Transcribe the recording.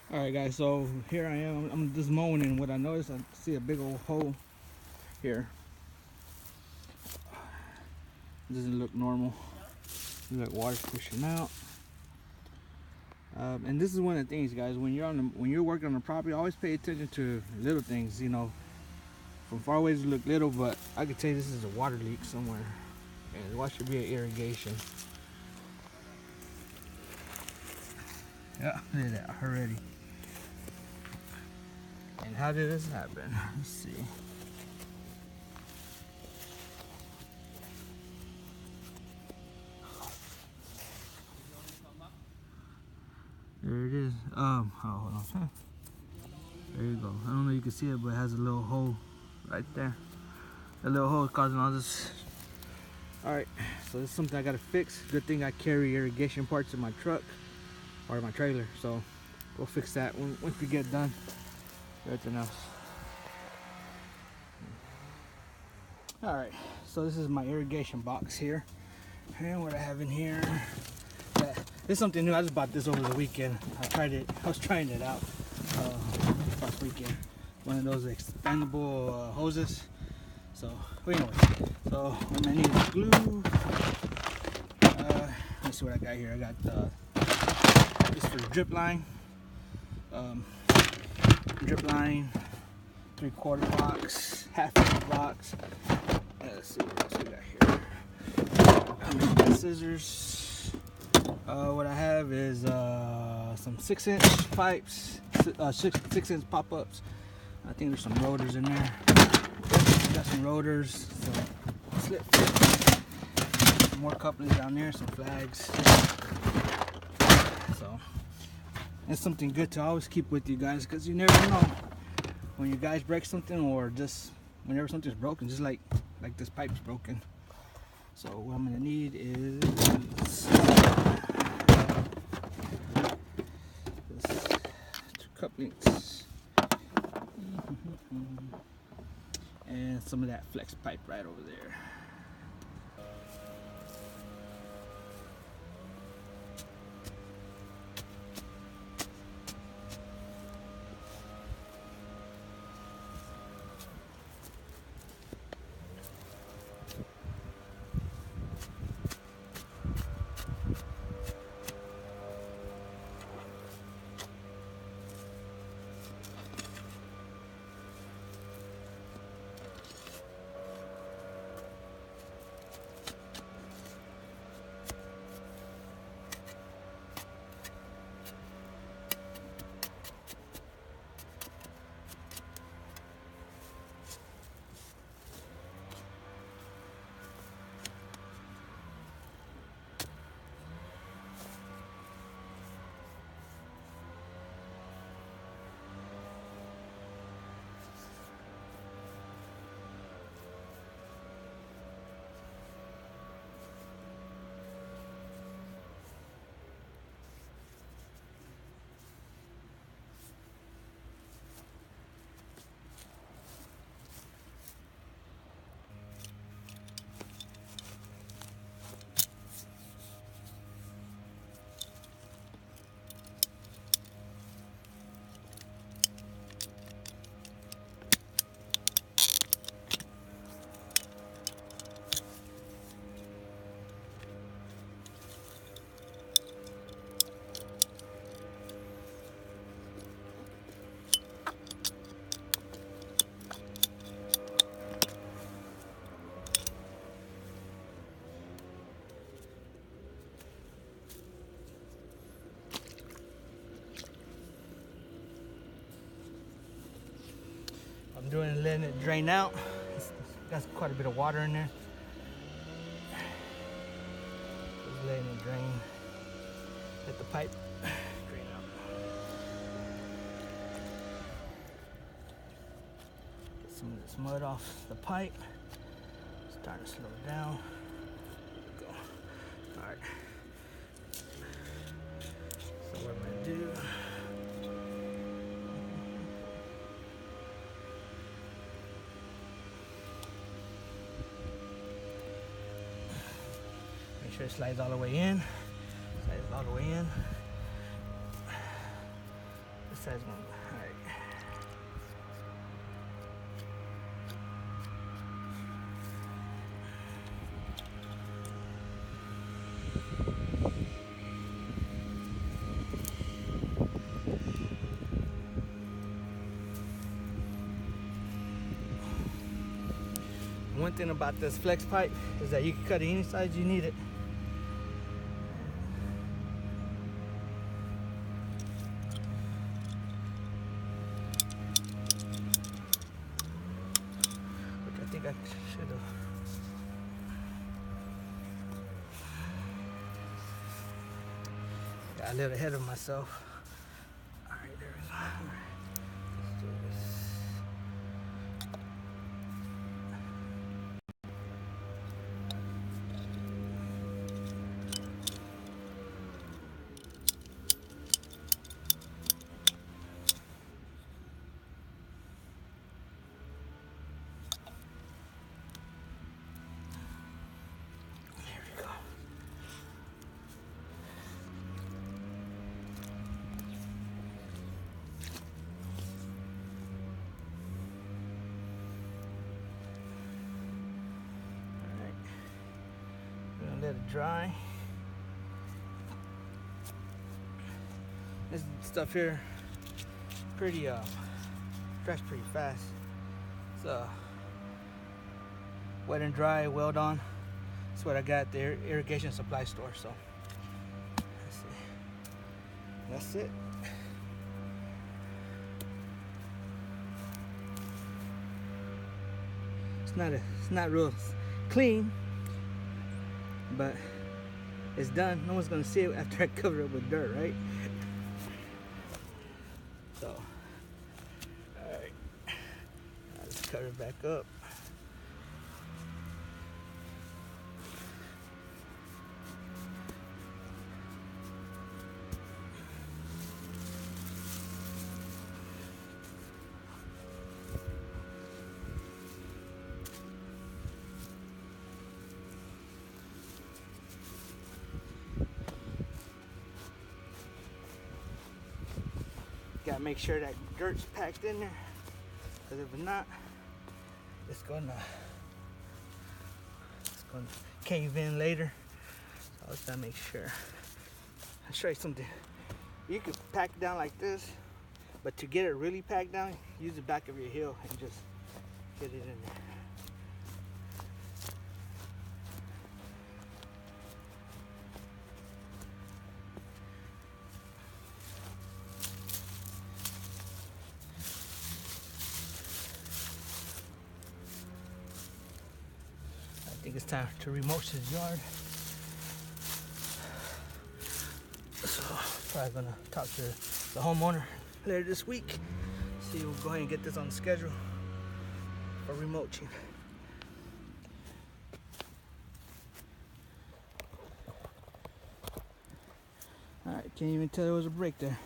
All right, guys. So here I am. I'm just mowing, and what I noticed, I see a big old hole here. Doesn't look normal. Look, water's pushing out. And this is one of the things, guys. When you're working on the property, always pay attention to little things. You know, from far away it look little, but I could tell you this is a water leak somewhere. And watch it be an irrigation. Yeah, look at that already. And how did this happen? Let's see. There it is. Hold on. There you go. I don't know if you can see it, but it has a little hole right there. That little hole is causing all this. All right, so this is something I gotta fix. Good thing I carry irrigation parts in my truck or my trailer, so we'll fix that once we get done. Everything else. All right, so this is my irrigation box here, and what I have in here. This is something new. I just bought this over the weekend. I was trying it out last weekend. One of those expandable hoses. So, anyway, so what I need is glue. Let's see what I got here. I got this for the drip line. Drip line, 3/4 box, half-inch box. Let's see what else we got here. Scissors. What I have is some 6-inch pipes, 6-inch pop-ups. I think there's some rotors in there. Got some rotors, some slip fits, more couplings down there, some flags. So it's something good to always keep with you guys, because you never know when you guys break something, or just whenever something's broken, just like this pipe's broken. So what I'm gonna need is two couplings and some of that flex pipe right over there. I'm doing letting it drain out. It's got quite a bit of water in there. Just letting it drain. Let the pipe drain out. Get some of this mud off the pipe. Starting to slow down. There we go. All right. So what I'm gonna do? Make sure it slides all the way in. Slides all the way in. size one. All right. One thing about this flex pipe is that you can cut it any size you need it. Which I think I should have. Got a little ahead of myself. All right, there we go. All right. Let's do this. Let it dry. This stuff here pretty dries pretty fast. It's wet and dry, weld on. That's what I got at the irrigation supply store. So that's it. It's not real clean, but it's done. No one's gonna see it after I cover it with dirt, right? So, all right, let's cover it back up. Gotta make sure that dirt's packed in there, because if not, it's gonna cave in later. So I just gotta make sure. I'll show you something. You could pack it down like this, but to get it really packed down, use the back of your heel and just get it in there. I think it's time to remulch this yard. So probably gonna talk to the homeowner later this week. See, we'll go ahead and get this on the schedule for remulching. All right, can't even tell there was a break there.